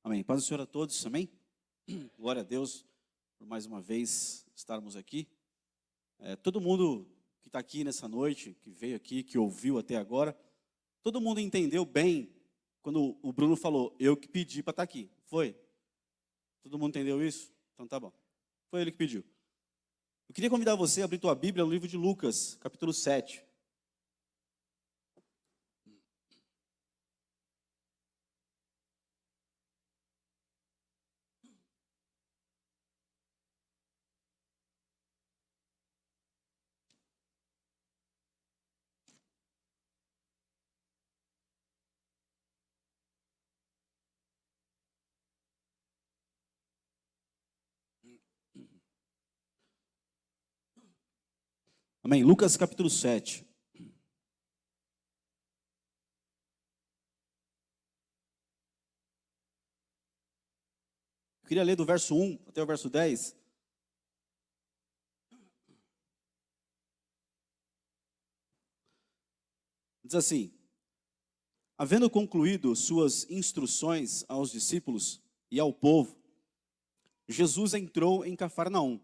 Amém. Paz do Senhor a todos, amém? Glória a Deus por mais uma vez estarmos aqui. Todo mundo que está aqui nessa noite, que veio aqui, que ouviu até agora, todo mundo entendeu bem quando o Bruno falou, eu que pedi para estar aqui. Foi? Todo mundo entendeu isso? Então tá bom. Foi ele que pediu. Eu queria convidar você a abrir tua Bíblia no livro de Lucas, capítulo 7. Amém. Lucas capítulo 7. Eu queria ler do verso 1 até o verso 10. Diz assim: havendo concluído suas instruções aos discípulos e ao povo, Jesus entrou em Cafarnaum.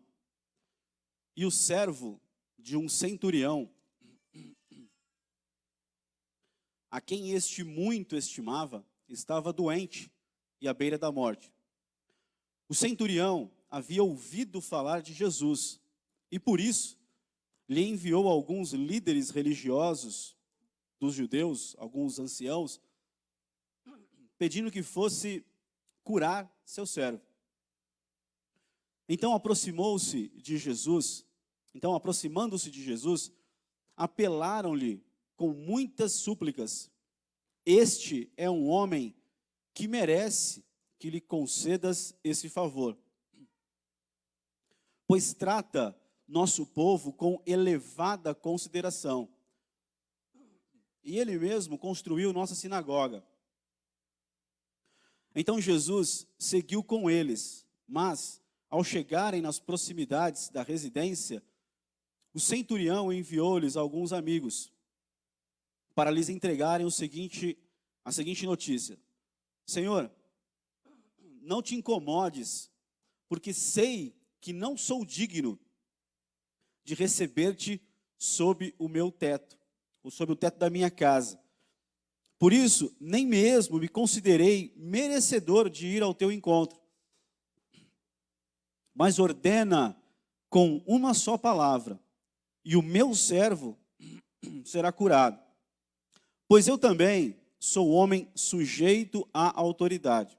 E o servo de um centurião, a quem este muito estimava, estava doente e à beira da morte. O centurião havia ouvido falar de Jesus e, por isso, lhe enviou alguns líderes religiosos dos judeus, alguns anciãos, pedindo que fosse curar seu servo. Então, aproximando-se de Jesus, apelaram-lhe com muitas súplicas: este é um homem que merece que lhe concedas esse favor, pois trata nosso povo com elevada consideração. E ele mesmo construiu nossa sinagoga. Então Jesus seguiu com eles, mas, ao chegarem nas proximidades da residência, o centurião enviou-lhes alguns amigos para lhes entregarem a seguinte notícia: Senhor, não te incomodes, porque sei que não sou digno de receber-te sob o meu teto, ou sob o teto da minha casa. Por isso, nem mesmo me considerei merecedor de ir ao teu encontro. Mas ordena com uma só palavra, e o meu servo será curado. Pois eu também sou homem sujeito à autoridade.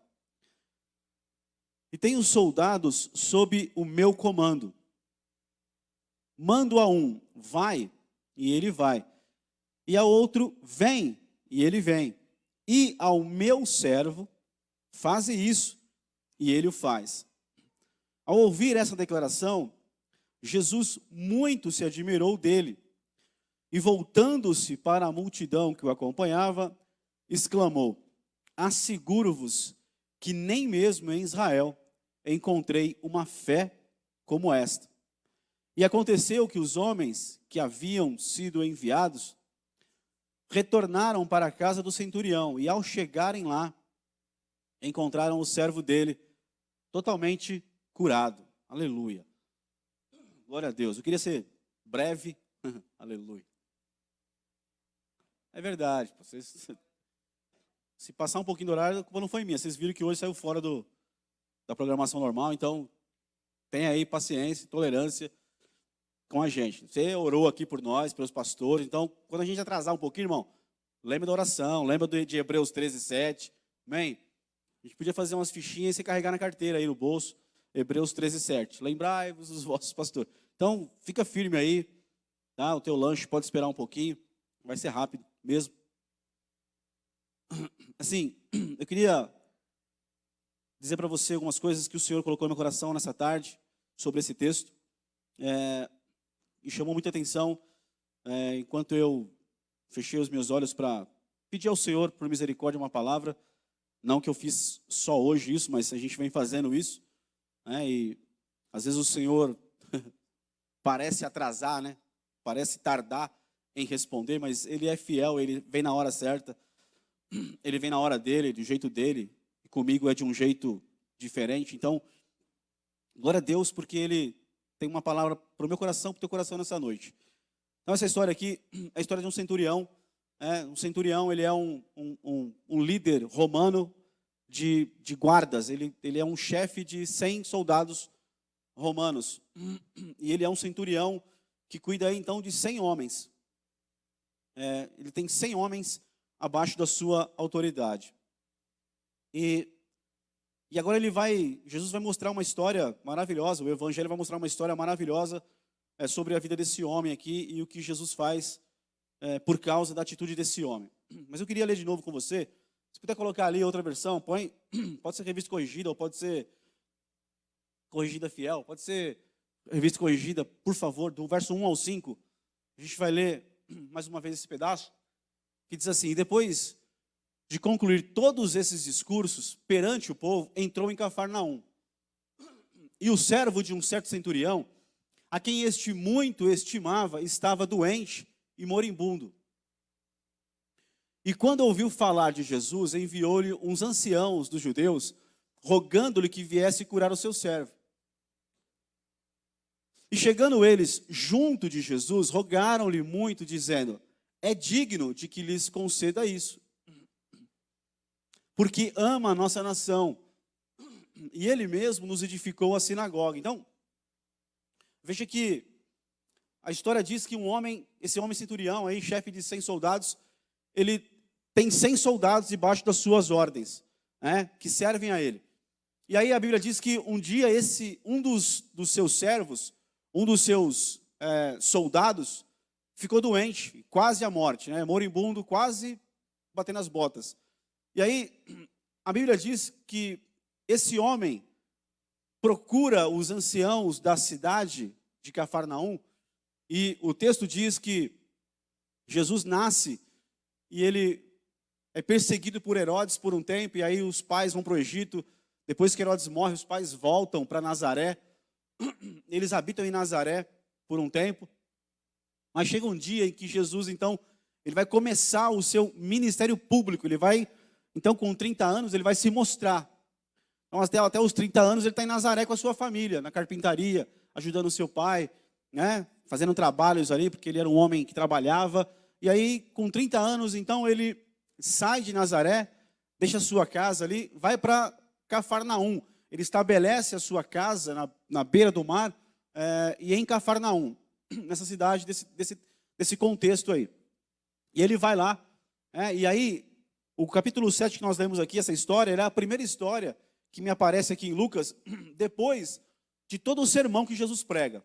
E tenho soldados sob o meu comando. Mando a um, vai, e ele vai. E ao outro, vem, e ele vem. E ao meu servo, faze isso, e ele o faz. Ao ouvir essa declaração, Jesus muito se admirou dele. E voltando-se para a multidão que o acompanhava, exclamou: asseguro-vos que nem mesmo em Israel encontrei uma fé como esta. E aconteceu que os homens que haviam sido enviados retornaram para a casa do centurião, e ao chegarem lá, encontraram o servo dele totalmente curado. Aleluia. Glória a Deus. Eu queria ser breve. Aleluia. É verdade. Se passar um pouquinho do horário, a culpa não foi minha. Vocês viram que hoje saiu fora da programação normal, então tenha aí paciência, tolerância com a gente. Você orou aqui por nós, pelos pastores, então quando a gente atrasar um pouquinho, irmão, lembra da oração, lembra de Hebreus 13:7, amém? A gente podia fazer umas fichinhas e você carregar na carteira aí no bolso, Hebreus 13:7, lembrai-vos dos vossos pastores. Então, fica firme aí, tá? O teu lanche pode esperar um pouquinho, vai ser rápido mesmo. Assim, eu queria dizer para você algumas coisas que o Senhor colocou no meu coração nessa tarde, sobre esse texto, e chamou muita atenção, enquanto eu fechei os meus olhos para pedir ao Senhor, por misericórdia, uma palavra. Não que eu fiz só hoje isso, mas a gente vem fazendo isso, né? E às vezes o Senhor parece atrasar, né? Parece tardar em responder, mas Ele é fiel, Ele vem na hora certa, Ele vem na hora dele, do jeito dele. comigo é de um jeito diferente. Então, glória a Deus, porque Ele tem uma palavra para o meu coração, para o teu coração nessa noite. Então, essa história aqui é a história de um centurião. Um centurião, ele é um líder romano de guardas. Ele é um chefe de 100 soldados romanos. E ele é um centurião que cuida aí, então, de 100 homens. Ele tem 100 homens abaixo da sua autoridade. E agora Jesus vai mostrar uma história maravilhosa, o Evangelho vai mostrar uma história maravilhosa sobre a vida desse homem aqui e o que Jesus faz por causa da atitude desse homem. Mas eu queria ler de novo com você. Se puder colocar ali outra versão, põe, pode ser revista corrigida ou pode ser corrigida fiel, pode ser revista corrigida, por favor, do verso 1 ao 5. A gente vai ler mais uma vez esse pedaço, que diz assim: depois de concluir todos esses discursos perante o povo, entrou em Cafarnaum. E o servo de um certo centurião, a quem este muito estimava, estava doente e moribundo. E quando ouviu falar de Jesus, enviou-lhe uns anciãos dos judeus, rogando-lhe que viesse curar o seu servo. E chegando eles junto de Jesus, rogaram-lhe muito, dizendo: é digno de que lhes conceda isso, porque ama a nossa nação, e ele mesmo nos edificou a sinagoga. Então, veja que a história diz que esse homem centurião, aí, chefe de 100 soldados, ele tem 100 soldados debaixo das suas ordens, que servem a ele. E aí a Bíblia diz que um dia um dos seus servos, um dos seus soldados, ficou doente, quase à morte, moribundo, quase batendo as botas. E aí a Bíblia diz que esse homem procura os anciãos da cidade de Cafarnaum, e o texto diz que Jesus nasce e ele é perseguido por Herodes por um tempo, e aí os pais vão para o Egito. Depois que Herodes morre, os pais voltam para Nazaré. Eles habitam em Nazaré por um tempo. Mas chega um dia em que Jesus, então, ele vai começar o seu ministério público. Ele vai, então, com 30 anos, ele vai se mostrar. Então, até os 30 anos, ele está em Nazaré com a sua família, na carpintaria, ajudando o seu pai, fazendo trabalhos ali, porque ele era um homem que trabalhava. E aí, com 30 anos, então, ele sai de Nazaré, deixa a sua casa ali, vai para Cafarnaum. Ele estabelece a sua casa na beira do mar, e em Cafarnaum, nessa cidade, desse contexto aí. E ele vai lá, e aí, o capítulo 7 que nós lemos aqui, essa história, é a primeira história que me aparece aqui em Lucas, depois de todo o sermão que Jesus prega.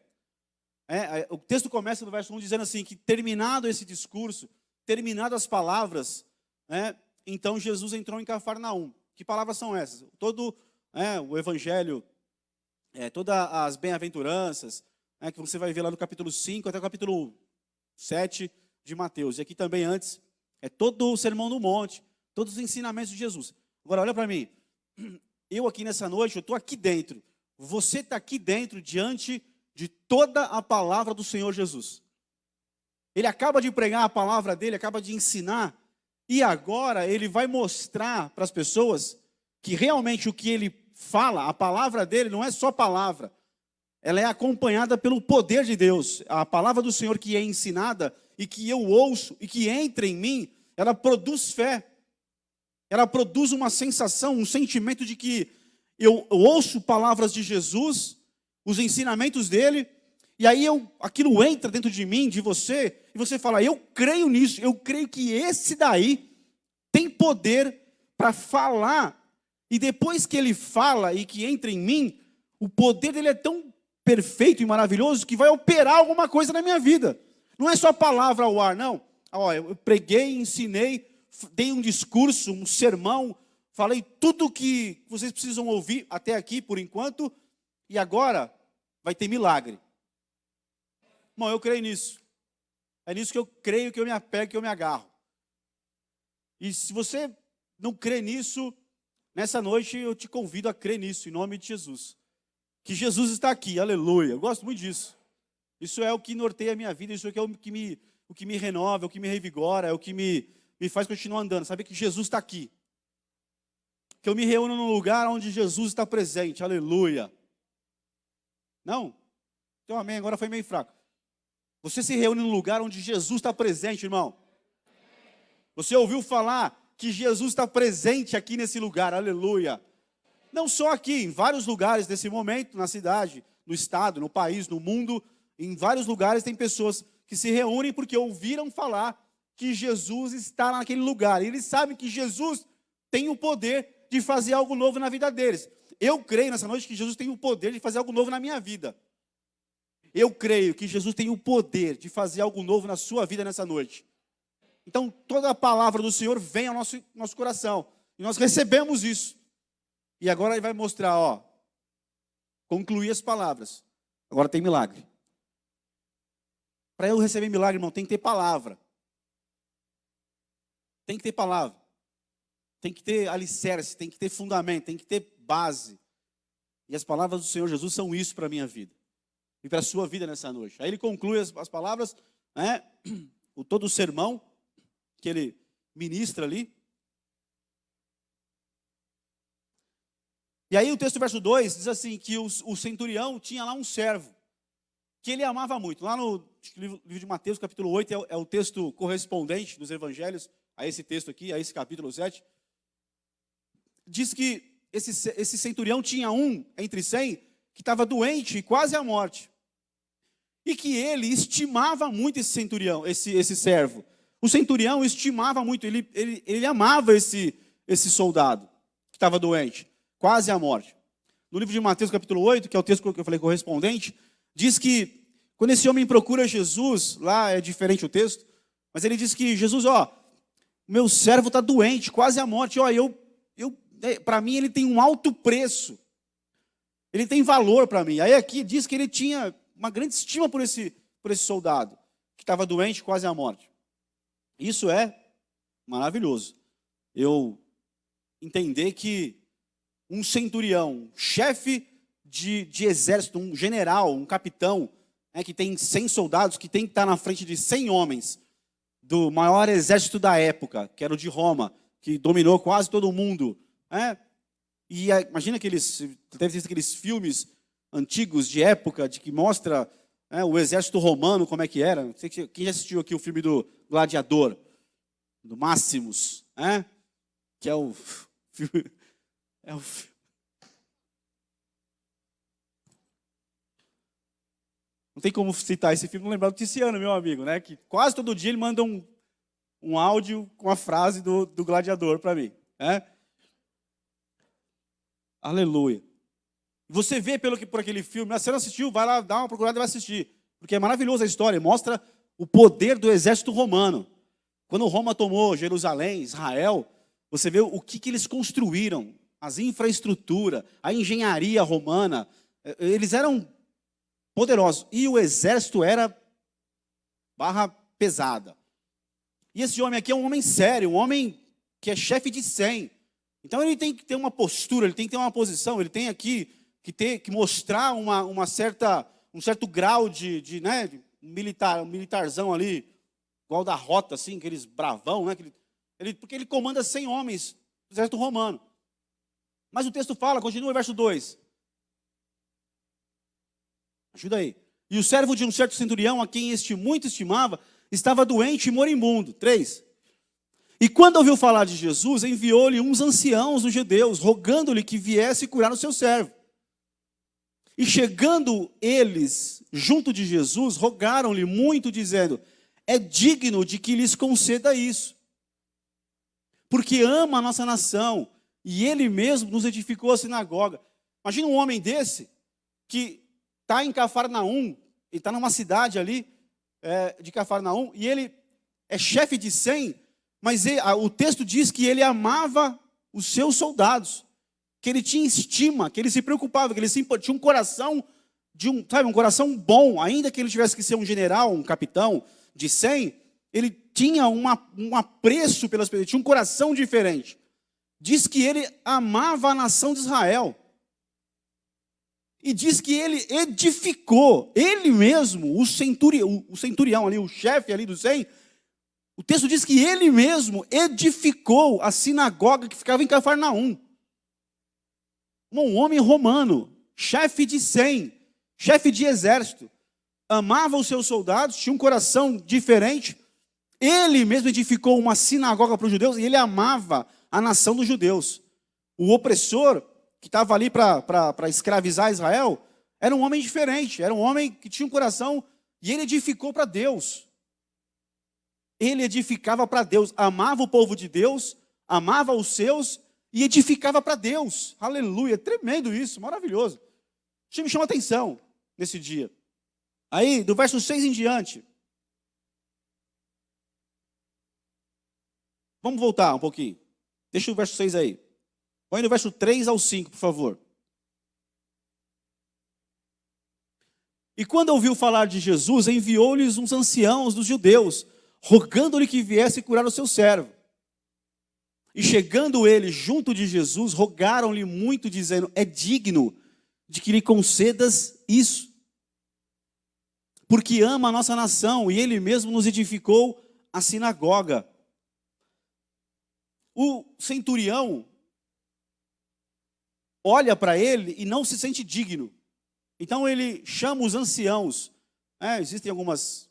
O texto começa no verso 1 dizendo assim, que terminado esse discurso, terminadas as palavras, então Jesus entrou em Cafarnaum. Que palavras são essas? Todo o evangelho, todas as bem-aventuranças, que você vai ver lá no capítulo 5 até o capítulo 7 de Mateus. E aqui também antes, todo o sermão do monte, todos os ensinamentos de Jesus. Agora olha para mim, eu aqui nessa noite, eu estou aqui dentro, você está aqui dentro diante de toda a palavra do Senhor Jesus. Ele acaba de pregar a palavra dele, acaba de ensinar, e agora ele vai mostrar para as pessoas que realmente o que ele fala, a palavra dele não é só palavra, ela é acompanhada pelo poder de Deus. A palavra do Senhor que é ensinada e que eu ouço e que entra em mim, ela produz fé, ela produz uma sensação, um sentimento de que eu ouço palavras de Jesus, os ensinamentos dele, e aí aquilo entra dentro de mim, de você, e você fala: eu creio nisso, eu creio que esse daí tem poder para falar. E depois que ele fala e que entra em mim, o poder dele é tão perfeito e maravilhoso que vai operar alguma coisa na minha vida. Não é só palavra ao ar, não. Eu preguei, ensinei, dei um discurso, um sermão, falei tudo o que vocês precisam ouvir até aqui, por enquanto, e agora vai ter milagre. Bom, eu creio nisso. É nisso que eu creio, que eu me apego, que eu me agarro. E se você não crê nisso, nessa noite eu te convido a crer nisso, em nome de Jesus. Que Jesus está aqui, aleluia. Eu gosto muito disso. Isso é o que norteia a minha vida, isso é o que me renova, é o que me revigora, é o que me faz continuar andando. Saber que Jesus está aqui. que eu me reúno num lugar onde Jesus está presente. Aleluia. Não? Então, amém, agora foi meio fraco. Você se reúne num lugar onde Jesus está presente, irmão. Você ouviu falar que Jesus está presente aqui nesse lugar, aleluia. Não só aqui, em vários lugares nesse momento, na cidade, no estado, no país, no mundo, em vários lugares tem pessoas que se reúnem porque ouviram falar que Jesus está naquele lugar. E eles sabem que Jesus tem o poder de fazer algo novo na vida deles. Eu creio nessa noite que Jesus tem o poder de fazer algo novo na minha vida. Eu creio que Jesus tem o poder de fazer algo novo na sua vida nessa noite. Então, toda a palavra do Senhor vem ao nosso coração. E nós recebemos isso. E agora ele vai mostrar, ó. Concluir as palavras. Agora tem milagre. Para eu receber milagre, irmão, tem que ter palavra. Tem que ter palavra. Tem que ter alicerce, tem que ter fundamento, tem que ter base. E as palavras do Senhor Jesus são isso para a minha vida. E para a sua vida nessa noite. Aí ele conclui as palavras, né? Todo o sermão que ele ministra ali. E aí o texto verso 2 diz assim, que o centurião tinha lá um servo, que ele amava muito. Lá no livro de Mateus, capítulo 8, é o texto correspondente dos evangelhos, a esse texto aqui, a esse capítulo 7. Diz que esse centurião tinha um entre 100 que estava doente e quase à morte. E que ele estimava muito esse centurião, esse servo. O centurião estimava muito, ele amava esse soldado que estava doente, quase à morte. No livro de Mateus, capítulo 8, que é o texto que eu falei correspondente, diz que quando esse homem procura Jesus, lá é diferente o texto, mas ele diz que Jesus, ó, meu servo está doente, quase à morte, ó, para mim ele tem um alto preço, ele tem valor para mim. Aí aqui diz que ele tinha uma grande estima por esse soldado, que estava doente, quase à morte. Isso é maravilhoso. Eu entender que um centurião, chefe de exército, um general, um capitão, que tem 100 soldados, que tem que estar na frente de 100 homens, do maior exército da época, que era o de Roma, que dominou quase todo o mundo. E imagina deve ter visto aqueles filmes antigos de época, de que mostra o exército romano, como é que era. Não sei quem já assistiu aqui o filme do Gladiador, do Máximos, que é o filme... Não tem como citar esse filme, não lembrar do Tiziano, meu amigo, né? Que quase todo dia ele manda um áudio com a frase do Gladiador para mim. Aleluia. Você vê por aquele filme, você não assistiu, vai lá, dá uma procurada e vai assistir. Porque é maravilhosa a história, mostra o poder do exército romano. Quando Roma tomou Jerusalém, Israel, você vê o que eles construíram, as infraestruturas, a engenharia romana, eles eram poderosos. E o exército era barra pesada. E esse homem aqui é um homem sério, um homem que é chefe de 100. Então ele tem que ter uma postura, ele tem que ter uma posição, ele tem aqui que mostrar um certo grau de militarzão ali, igual da rota, assim, aqueles bravão, né? Porque ele comanda 100 homens do exército romano. Mas o texto fala, continua o verso 2. Ajuda aí. E o servo de um certo centurião, a quem este muito estimava, estava doente e moribundo. 3. E quando ouviu falar de Jesus, enviou-lhe uns anciãos dos judeus, rogando-lhe que viesse curar o seu servo. E chegando eles junto de Jesus, rogaram-lhe muito, dizendo, é digno de que lhes conceda isso, porque ama a nossa nação, e ele mesmo nos edificou a sinagoga. Imagina um homem desse, que está em Cafarnaum, ele está numa cidade ali, de Cafarnaum, e ele é chefe de 100, mas o texto diz que ele amava os seus soldados, que ele tinha estima, que ele se preocupava, que ele tinha um coração, um coração bom, ainda que ele tivesse que ser um general, um capitão de 100, ele tinha um apreço pelas pessoas, tinha um coração diferente. Diz que ele amava a nação de Israel. E diz que ele edificou, ele mesmo, o centurião ali, o chefe ali do 100, o texto diz que ele mesmo edificou a sinagoga que ficava em Cafarnaum. Um homem romano, chefe de 100, chefe de exército, amava os seus soldados, tinha um coração diferente. Ele mesmo edificou uma sinagoga para os judeus e ele amava a nação dos judeus. O opressor que estava ali para escravizar Israel era um homem diferente, era um homem que tinha um coração e ele edificou para Deus. Ele edificava para Deus, amava o povo de Deus, amava os seus e edificava para Deus. Aleluia, tremendo isso, maravilhoso. Isso me chama atenção nesse dia. Aí, do verso 6 em diante. Vamos voltar um pouquinho. Deixa o verso 6 aí. Põe no verso 3 ao 5, por favor. E quando ouviu falar de Jesus, enviou-lhes uns anciãos dos judeus, rogando-lhe que viesse curar o seu servo. E chegando ele junto de Jesus, rogaram-lhe muito, dizendo: é digno de que lhe concedas isso, porque ama a nossa nação, e ele mesmo nos edificou a sinagoga. O centurião olha para ele e não se sente digno. Então ele chama os anciãos. Existem algumas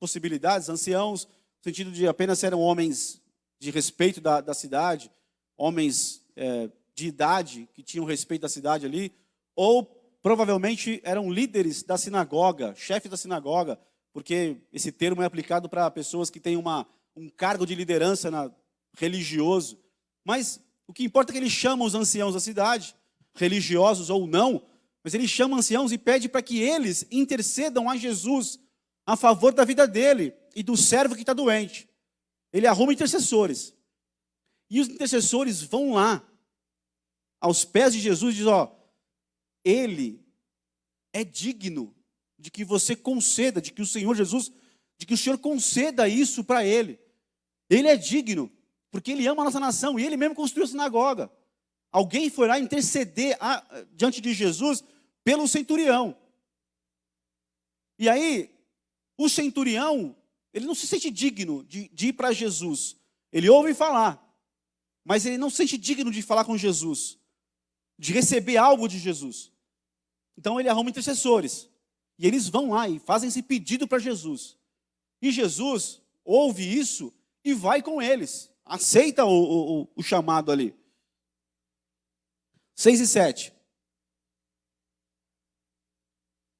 possibilidades. Anciãos, no sentido de apenas eram homens de respeito da cidade, homens de idade que tinham respeito da cidade ali, ou provavelmente eram líderes da sinagoga, chefes da sinagoga, porque esse termo é aplicado para pessoas que têm um cargo de liderança religioso. Mas o que importa é que ele chama os anciãos da cidade, religiosos ou não, mas ele chama anciãos e pede para que eles intercedam a Jesus a favor da vida dele e do servo que está doente. Ele arruma intercessores. E os intercessores vão lá, aos pés de Jesus, e dizem: ele é digno de que você conceda, de que o Senhor Jesus, de que o Senhor conceda isso para ele. Ele é digno, porque ele ama a nossa nação, e ele mesmo construiu a sinagoga. Alguém foi lá interceder diante de Jesus pelo centurião. E aí, o centurião, ele não se sente digno de ir para Jesus. Ele ouve falar, mas ele não se sente digno de falar com Jesus, de receber algo de Jesus. Então ele arruma intercessores. E eles vão lá e fazem esse pedido para Jesus. E Jesus ouve isso e vai com eles. Aceita o chamado ali. 6 e 7.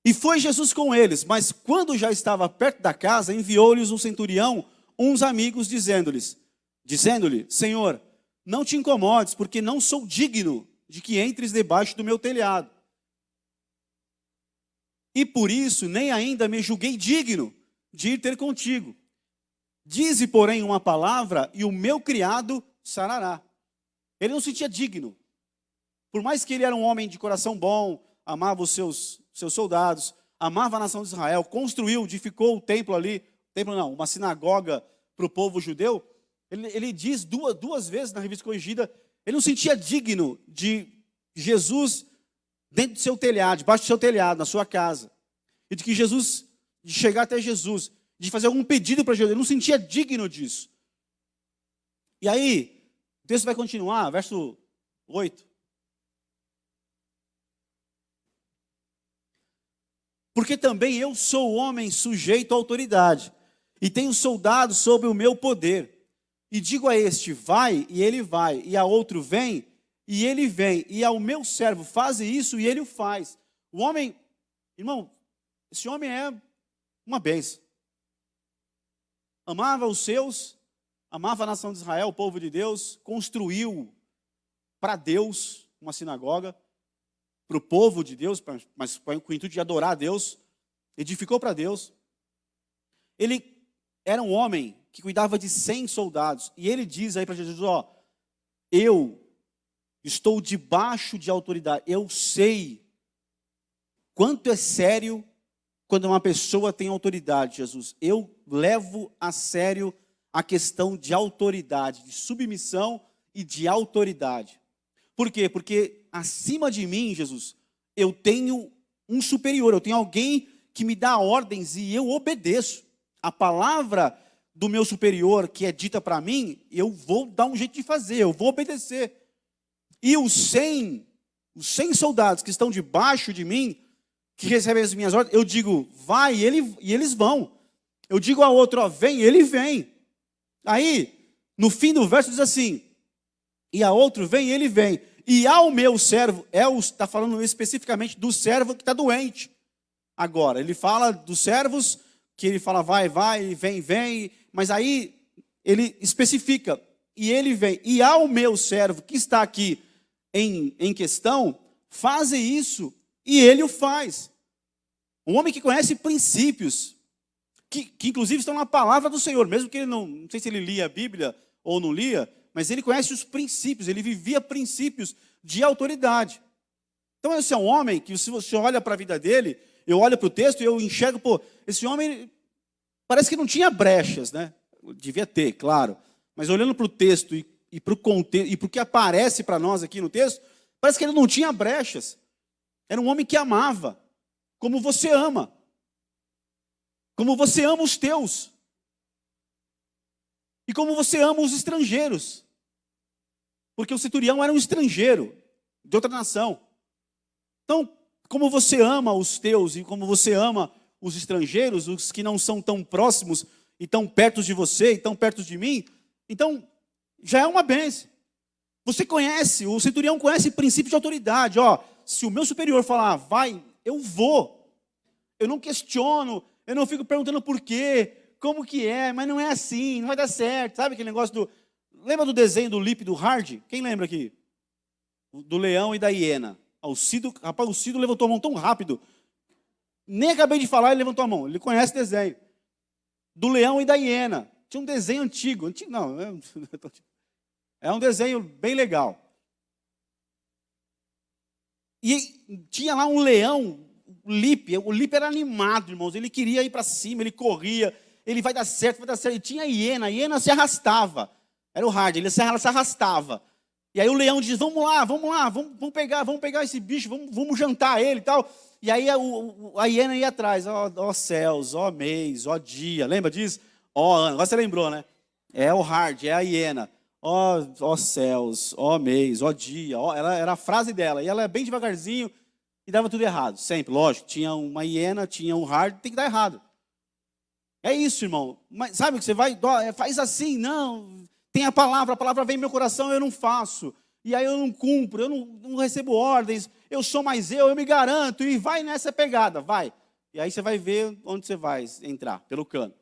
E foi Jesus com eles, mas quando já estava perto da casa, enviou-lhes um centurião, uns amigos, dizendo-lhe: Senhor, não te incomodes, porque não sou digno de que entres debaixo do meu telhado. E por isso nem ainda me julguei digno de ir ter contigo. Dize, porém, uma palavra, e o meu criado sarará. Ele não se sentia digno. Por mais que ele era um homem de coração bom, amava os seus soldados, amava a nação de Israel, construiu, edificou o templo ali, uma sinagoga para o povo judeu, ele diz duas vezes na revista corrigida, ele não se sentia digno de Jesus dentro do seu telhado, debaixo do seu telhado, na sua casa. E de que Jesus, de chegar até Jesus, de fazer algum pedido para Jesus, ele não se sentia digno disso. E aí, o texto vai continuar, verso 8. Porque também eu sou homem sujeito à autoridade, e tenho soldados sob o meu poder. E digo a este: vai, e ele vai, e a outro: vem, e ele vem, e ao meu servo: faze isso, e ele o faz. O homem, irmão, esse homem é uma bênção. Amava os seus, amava a nação de Israel, o povo de Deus, construiu para Deus uma sinagoga, para o povo de Deus, mas com o intuito de adorar a Deus, edificou para Deus. Ele era um homem que cuidava de 100 soldados, e ele diz aí para Jesus: eu estou debaixo de autoridade, eu sei quanto é sério quando uma pessoa tem autoridade, Jesus. Eu levo a sério a questão de autoridade, de submissão e de autoridade. Por quê? Porque acima de mim, Jesus, eu tenho um superior, eu tenho alguém que me dá ordens e eu obedeço. A palavra do meu superior que é dita para mim, eu vou dar um jeito de fazer, eu vou obedecer. E os 100 os 100 soldados que estão debaixo de mim, que recebem as minhas ordens, eu digo, vai, e eles vão. Eu digo a outro, ó, vem, ele vem. Aí, no fim do verso diz assim, e a outro, vem, ele vem. E ao meu servo, está falando especificamente do servo que está doente. Agora, ele fala dos servos, que ele fala, vai, vai, vem, vem. Mas aí, ele especifica, e ele vem. E ao meu servo que está aqui em questão, faze isso, e ele o faz. Um homem que conhece princípios, que inclusive estão na palavra do Senhor, mesmo que ele não sei se ele lia a Bíblia ou não lia, mas ele conhece os princípios, ele vivia princípios de autoridade. Então esse é um homem que, se você olha para a vida dele, eu olho para o texto e eu enxergo, esse homem parece que não tinha brechas, né? Devia ter, claro. Mas olhando para o texto e para o contexto, e para o que aparece para nós aqui no texto, parece que ele não tinha brechas. Era um homem que amava, como você ama. Como você ama os teus. E como você ama os estrangeiros. Porque o centurião era um estrangeiro, de outra nação. Então, como você ama os teus e como você ama os estrangeiros, os que não são tão próximos e tão perto de você e tão perto de mim, então já é uma bênção. Você conhece, o centurião conhece o princípio de autoridade. Ó, se o meu superior falar, vai, eu vou. Eu não questiono, eu não fico perguntando por quê, como que é, mas não é assim, não vai dar certo. Sabe aquele negócio do... Lembra do desenho do Lip do Hard? Quem lembra aqui? Do leão e da hiena. O Cido levantou a mão tão rápido. Nem acabei de falar, ele levantou a mão. Ele conhece o desenho. Do leão e da hiena. Tinha um desenho antigo. Não, é um desenho bem legal. E tinha lá um leão, o Lip era animado, irmãos. Ele queria ir para cima, ele corria. Ele vai dar certo, vai dar certo. E tinha a hiena se arrastava. Era o Hard, ela se arrastava. E aí o leão diz, vamos lá, vamos pegar esse bicho, vamos jantar ele e tal. E aí a hiena ia atrás, ó céus, ó mês, ó dia, lembra disso? Ó ano, agora você lembrou, né? É o Hard, é a hiena. Ó céus, ó mês, ó dia, era a frase dela. E ela é bem devagarzinho e dava tudo errado, sempre, lógico. Tinha uma hiena, tinha um Hard, tem que dar errado. É isso, irmão. Mas sabe que você vai, faz assim, não... Tem a palavra vem no meu coração, eu não faço. E aí eu não cumpro, eu não recebo ordens, eu sou mais eu me garanto. E vai nessa pegada, vai. E aí você vai ver onde você vai entrar, pelo cano.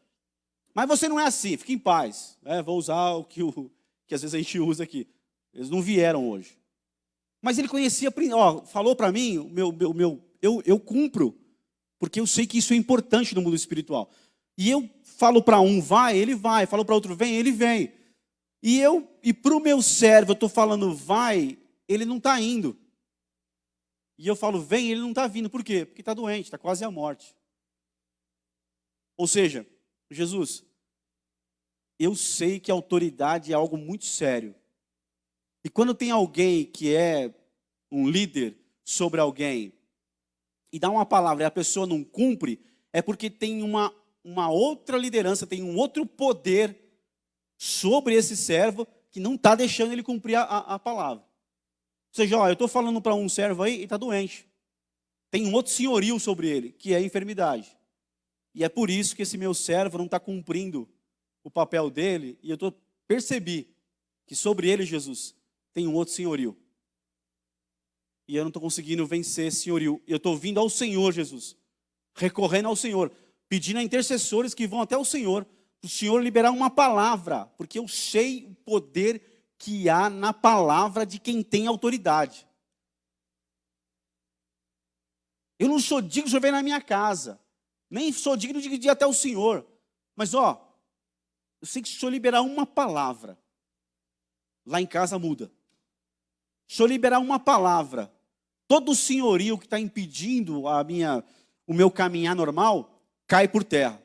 Mas você não é assim, fique em paz. Vou usar o que às vezes a gente usa aqui. Eles não vieram hoje. Mas ele conhecia, falou para mim, eu cumpro. Porque eu sei que isso é importante no mundo espiritual. E eu falo para um, vai, ele vai. Falo para outro, vem, ele vem. E para o meu servo, eu estou falando, vai, ele não está indo. E eu falo, vem, ele não está vindo. Por quê? Porque está doente, está quase à morte. Ou seja, Jesus, eu sei que a autoridade é algo muito sério. E quando tem alguém que é um líder sobre alguém, e dá uma palavra e a pessoa não cumpre, é porque tem uma outra liderança, tem um outro poder sobre esse servo que não está deixando ele cumprir a palavra. Ou seja, eu estou falando para um servo aí e está doente. Tem um outro senhorio sobre ele, que é a enfermidade. E é por isso que esse meu servo não está cumprindo o papel dele. E eu percebi que sobre ele, Jesus, tem um outro senhorio. E eu não estou conseguindo vencer esse senhorio. Eu estou vindo ao Senhor, Jesus. Recorrendo ao Senhor. Pedindo a intercessores que vão até o Senhor. Para o Senhor liberar uma palavra, porque eu sei o poder que há na palavra de quem tem autoridade. Eu não sou digno de o Senhor vir na minha casa, nem sou digno de ir até o Senhor, mas eu sei que se o Senhor liberar uma palavra, lá em casa muda. Se o Senhor liberar uma palavra, todo o senhorio que está impedindo o meu caminhar normal, cai por terra.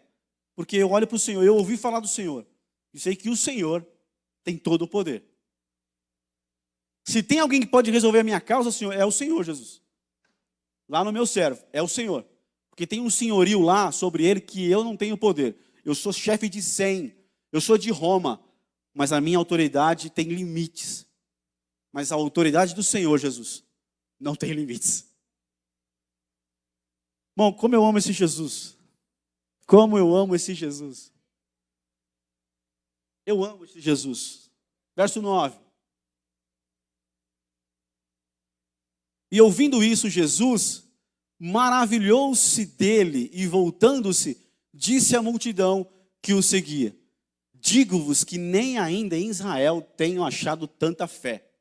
Porque eu olho para o Senhor, eu ouvi falar do Senhor. E sei que o Senhor tem todo o poder. Se tem alguém que pode resolver a minha causa, Senhor, é o Senhor, Jesus. Lá no meu servo, é o Senhor. Porque tem um senhorio lá sobre ele que eu não tenho poder. Eu sou chefe de 100, eu sou de Roma. Mas a minha autoridade tem limites. Mas a autoridade do Senhor, Jesus, não tem limites. Bom, como eu amo esse Jesus. Como eu amo esse Jesus. Eu amo esse Jesus. Verso 9. E ouvindo isso, Jesus maravilhou-se dele e voltando-se, disse à multidão que o seguia: digo-vos que nem ainda em Israel tenho achado tanta fé.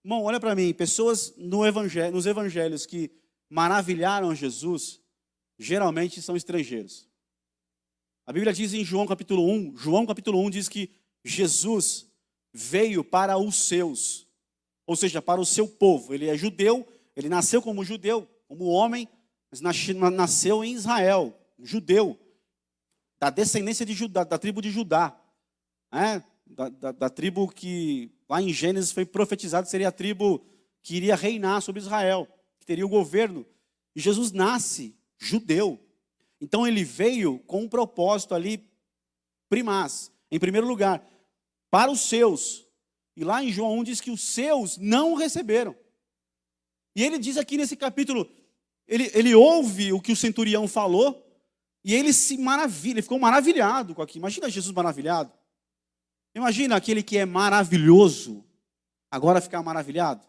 Irmão, olha para mim, pessoas nos evangelhos que maravilharam Jesus, geralmente são estrangeiros. A Bíblia diz em João capítulo 1 diz que Jesus veio para os seus, ou seja, para o seu povo. Ele é judeu, ele nasceu como judeu, como homem, mas nasceu em Israel, judeu, da descendência de Judá, da tribo de Judá, da tribo que lá em Gênesis foi profetizado seria a tribo que iria reinar sobre Israel, que teria o governo. E Jesus nasce judeu. Então ele veio com um propósito ali primaz, em primeiro lugar, para os seus. E lá em João 1 diz que os seus não o receberam. E ele diz aqui nesse capítulo, ele ouve o que o centurião falou, e ele se maravilha, ele ficou maravilhado com aquilo. Imagina Jesus maravilhado. Imagina aquele que é maravilhoso, agora ficar maravilhado.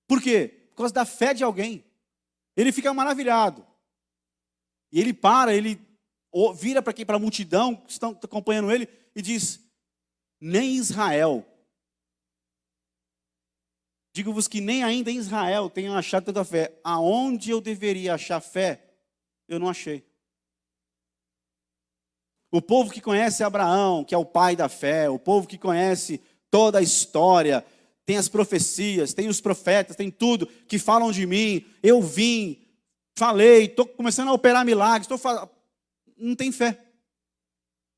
Por quê? Por causa da fé de alguém. Ele fica maravilhado. E ele vira para a multidão que estão acompanhando ele e diz: nem Israel. Digo-vos que nem ainda em Israel tenho achado tanta fé. Aonde eu deveria achar fé, eu não achei. O povo que conhece Abraão, que é o pai da fé, o povo que conhece toda a história, tem as profecias, tem os profetas, tem tudo, que falam de mim, eu vim, falei, estou começando a operar milagres, não tem fé.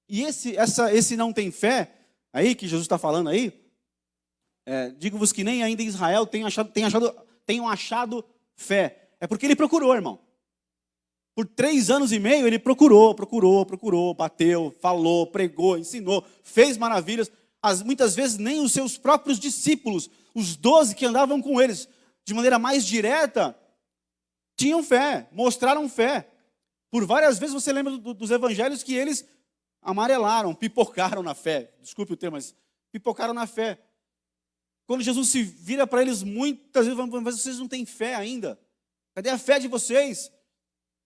E esse não tem fé, aí que Jesus está falando aí, digo-vos que nem ainda em Israel tenham achado fé. É porque ele procurou, irmão. Por 3 anos e meio ele procurou, bateu, falou, pregou, ensinou, fez maravilhas. Muitas vezes nem os seus próprios discípulos, os 12 que andavam com eles, de maneira mais direta, tinham fé, mostraram fé. Por várias vezes você lembra dos evangelhos que eles amarelaram, pipocaram na fé. Desculpe o termo, mas pipocaram na fé. Quando Jesus se vira para eles, muitas vezes, mas vocês não têm fé ainda. Cadê a fé de vocês?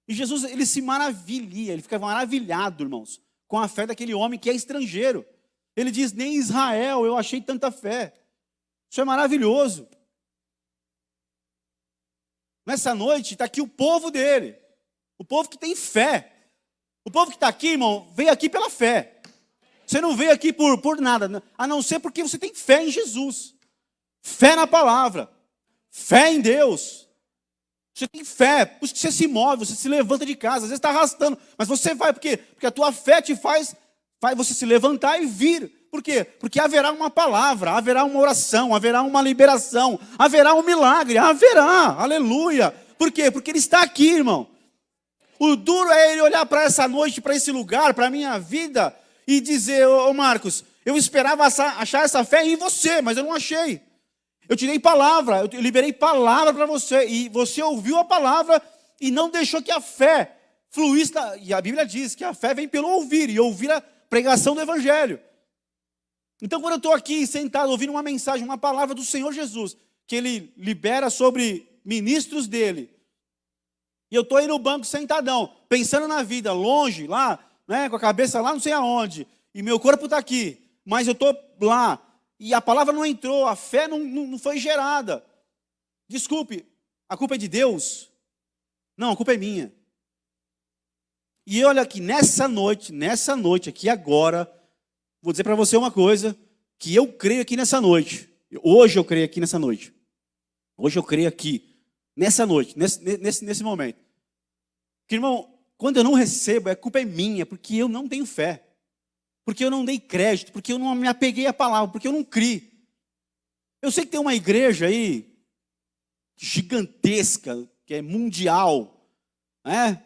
E Jesus, ele se maravilha, ele fica maravilhado, irmãos, com a fé daquele homem que é estrangeiro. Ele diz, nem em Israel eu achei tanta fé. Isso é maravilhoso. Nessa noite está aqui o povo dele, o povo que tem fé. O povo que está aqui, irmão, veio aqui pela fé. Você não veio aqui por nada, a não ser porque você tem fé em Jesus. Fé na palavra, fé em Deus. Você tem fé, por isso que você se move, você se levanta de casa, às vezes está arrastando, mas você vai, por quê? Porque a tua fé te faz você se levantar e vir. Por quê? Porque haverá uma palavra, haverá uma oração, haverá uma liberação, haverá um milagre, haverá, aleluia. Por quê? Porque ele está aqui, irmão. O duro é ele olhar para essa noite, para esse lugar, para a minha vida, e dizer, ô Marcos, eu esperava achar essa fé em você, mas eu não achei. Eu te dei palavra, eu liberei palavra para você, e você ouviu a palavra e não deixou que a fé fluísse. E a Bíblia diz que a fé vem pelo ouvir, e ouvir a pregação do Evangelho. Então, quando eu estou aqui sentado, ouvindo uma mensagem, uma palavra do Senhor Jesus, que Ele libera sobre ministros dEle, e eu estou aí no banco sentadão, pensando na vida, longe, lá, né, com a cabeça lá não sei aonde, e meu corpo está aqui, mas eu estou lá, e a palavra não entrou, a fé não foi gerada. Desculpe, a culpa é de Deus? Não, a culpa é minha. E olha aqui, nessa noite, aqui agora, vou dizer para você uma coisa, que eu creio aqui nessa noite. Hoje eu creio aqui nessa noite. Hoje eu creio aqui, nessa noite, nesse momento. Porque, irmão, quando eu não recebo, a culpa é minha, porque eu não tenho fé. Porque eu não dei crédito, porque eu não me apeguei à palavra, porque eu não criei. Eu sei que tem uma igreja aí, gigantesca, que é mundial, né?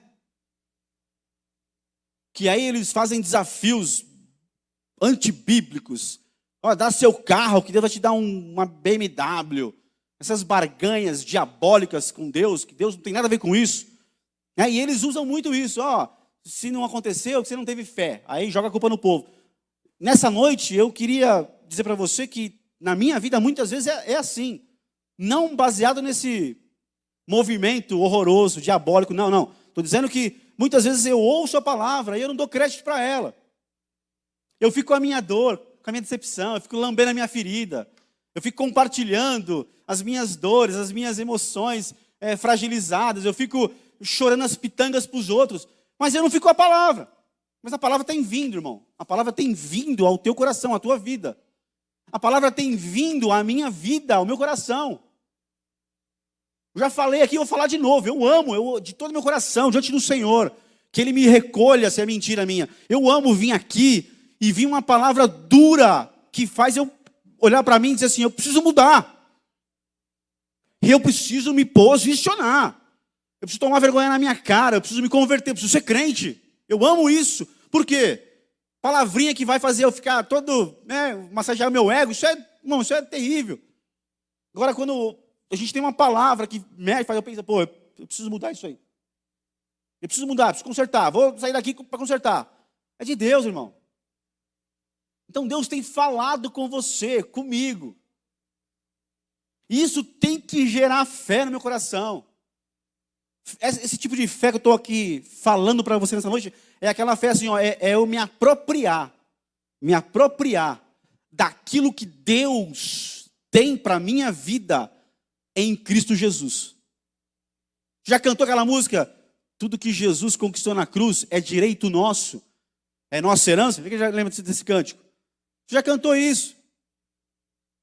Que aí eles fazem desafios antibíblicos. Ó, dá seu carro, que Deus vai te dar uma BMW. Essas barganhas diabólicas com Deus, que Deus não tem nada a ver com isso. Né? E eles usam muito isso. Ó, se não aconteceu, você não teve fé. Aí joga a culpa no povo. Nessa noite, eu queria dizer para você que na minha vida, muitas vezes é assim. Não baseado nesse movimento horroroso, diabólico. Não, não. Estou dizendo que muitas vezes eu ouço a palavra e eu não dou crédito para ela. Eu fico com a minha dor, com a minha decepção, eu fico lambendo a minha ferida. Eu fico compartilhando as minhas dores, as minhas emoções fragilizadas. Eu fico chorando as pitangas para os outros. Mas eu não fico com a palavra. Mas a palavra tem vindo, irmão. A palavra tem vindo ao teu coração, à tua vida. A palavra tem vindo à minha vida, ao meu coração. Eu já falei aqui, vou falar de novo. Eu amo, de todo meu coração, diante do Senhor, que Ele me recolha se é mentira minha. Eu amo vir aqui e vir uma palavra dura que faz eu olhar para mim e dizer assim, eu preciso mudar. E eu preciso me posicionar. Eu preciso tomar vergonha na minha cara, eu preciso me converter, eu preciso ser crente. Eu amo isso. Por quê? Palavrinha que vai fazer eu ficar todo, massagear meu ego, isso é terrível. Agora, quando a gente tem uma palavra que mexe, eu penso, pô, eu preciso mudar isso aí. Eu preciso mudar, preciso consertar. Vou sair daqui para consertar. É de Deus, irmão. Então Deus tem falado com você, comigo. Isso tem que gerar fé no meu coração. Esse tipo de fé que eu estou aqui falando para você nessa noite, é aquela fé assim, ó, é eu me apropriar daquilo que Deus tem para a minha vida em Cristo Jesus. Já cantou aquela música? Tudo que Jesus conquistou na cruz é direito nosso, é nossa herança? Quem já lembra desse cântico? Já cantou isso?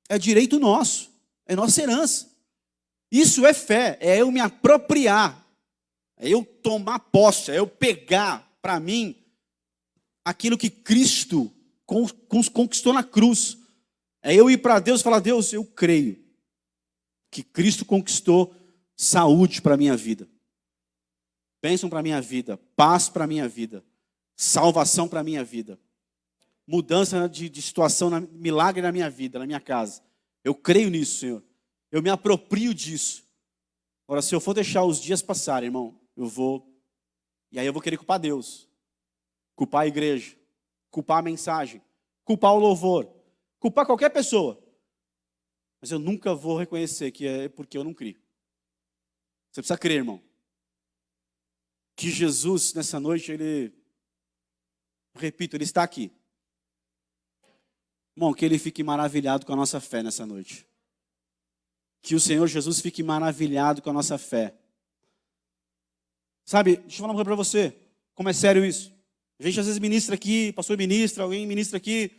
É direito nosso, é nossa herança. Isso é fé, é eu me apropriar. É eu tomar posse, é eu pegar para mim aquilo que Cristo conquistou na cruz. É eu ir para Deus e falar, Deus, eu creio que Cristo conquistou saúde para a minha vida, bênção para a minha vida, paz para a minha vida, salvação para a minha vida, mudança de situação, milagre na minha vida, na minha casa. Eu creio nisso, Senhor. Eu me aproprio disso. Agora, se eu for deixar os dias passarem, irmão, e aí eu vou querer culpar Deus, culpar a igreja, culpar a mensagem, culpar o louvor, culpar qualquer pessoa. Mas eu nunca vou reconhecer que é porque eu não crio. Você precisa crer, irmão. Que Jesus, nessa noite, repito, Ele está aqui. Irmão, que Ele fique maravilhado com a nossa fé nessa noite. Que o Senhor Jesus fique maravilhado com a nossa fé. Sabe, deixa eu falar uma coisa para você. Como é sério isso? A gente às vezes ministra aqui, pastor ministra, alguém ministra aqui.